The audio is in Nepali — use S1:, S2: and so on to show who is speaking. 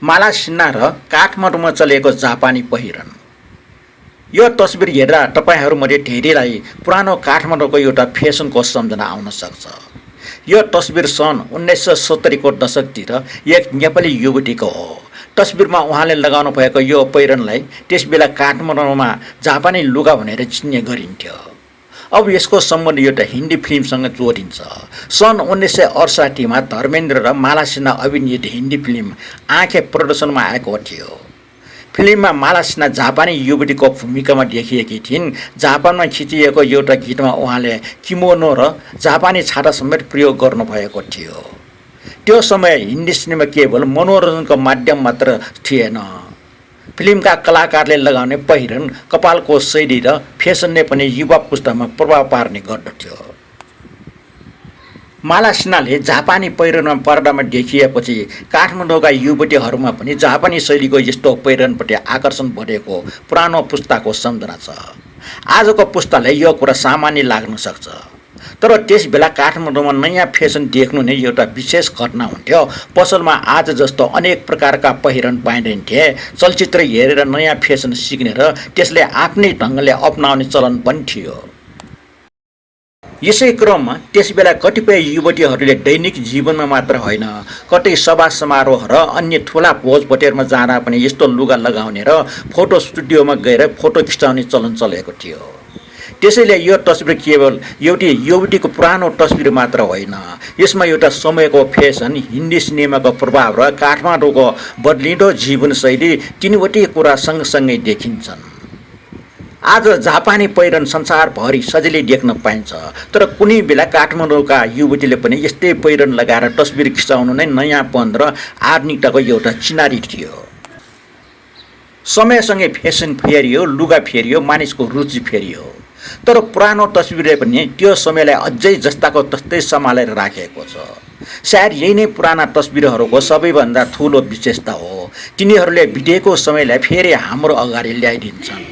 S1: माला सिन्हा र काठमाडौँमा चलेको जापानी पहिरन। यो तस्बिर हेर्दा तपाईहरुमध्ये धेरैलाई पुरानो काठमाडौँको एउटा फेसनको सम्झना आउन सक्छ। यो तस्बिर सन् 1970 को दशकतिर एक नेपाली युवतीको हो। तस्बिरमा उहाँले लगाउनु भएको यो पहिरनलाई त्यसबेला काठमाडौँमा जापानी लुगा भनेर चिन्ने गरिन्थ्यो। अब यसको सम्बन्ध एउटा हिन्दी फिल्मसँग जोडिन्छ। सन् 1968 मा धर्मेन्द्र र माला सिन्हा अभिनीत हिन्दी फिल्म आँखे प्रदर्शनमा आएको थियो। फिल्ममा माला सिन्हा जापानी युवतीको भूमिकामा देखिएकी थिइन्। जापानमा खिचिएको एउटा गीतमा उहाँले किमोनो र जापानी छाता समेत प्रयोग गर्नुभएको थियो। त्यो समय हिन्दी सिनेमा केवल मनोरञ्जनको माध्यम मात्र थिएन। फिल्मका कलाकारले लगाउने पहिरन, कपालको शैली र फेसनले पनि युवा पुस्तामा प्रभाव पार्ने गर्दथ्यो। माला सिन्हाले जापानी पहिरनमा पर्दामा देखिएपछि काठमाडौँका युवतीहरूमा पनि जापानी शैलीको यस्तो पहिरनप्रति आकर्षण बढेको पुरानो पुस्ताको सम्झना छ। आजको पुस्तालाई यो कुरा सामान्य लाग्न सक्छ, तर त्यसबेला काठमाडौँमा नयाँ फेसन देख्नु नै एउटा विशेष घटना हुन्थ्यो। पसलमा आज जस्तो अनेक प्रकारका पहिरन पाइँदैन्थे। चलचित्र हेरेर नयाँ फेसन सिक्ने र त्यसले आफ्नै ढङ्गले अपनाउने चलन पनि थियो। यसै क्रममा त्यसबेला कतिपय युवतीहरूले दैनिक जीवनमा मात्र होइन, कतै सभा समारोह र अन्य ठुला भोजभतेरमा जाँदा पनि यस्तो लुगा लगाउने र फोटो स्टुडियोमा गएर फोटो खिचाउने चलन चलेको थियो। त्यसैले यो तस्बिर केवल एउटी युवतीको पुरानो तस्बिर मात्र होइन, यसमा एउटा समयको फेसन, हिन्दी सिनेमाको प्रभाव र काठमाडौँको बदलिँदो जीवनशैली तीनवटै कुरा सँगसँगै देखिन्छन्। आज जापानी पहिरन संसारभरि सजिलै देख्न पाइन्छ, तर कुनै बेला काठमाडौँका युवतीले पनि यस्तै पहिरन लगाएर तस्बिर खिचाउनु नै नयाँपन र आधुनिकताको एउटा चिनारी थियो। समयसँगै फेसन फेरियो, लुगा फेरियो, मानिसको रुचि फेरियो, तर पुरानो तस्बिरले पनि त्यो समयलाई अझै जस्ताको तस्तै सम्हालेर राखेको छ। सायद यही नै पुराना तस्बिरहरूको सबैभन्दा ठुलो विशेषता हो। तिनीहरूले बितेको समयलाई फेरि हाम्रो अगाडि ल्याइदिन्छन्।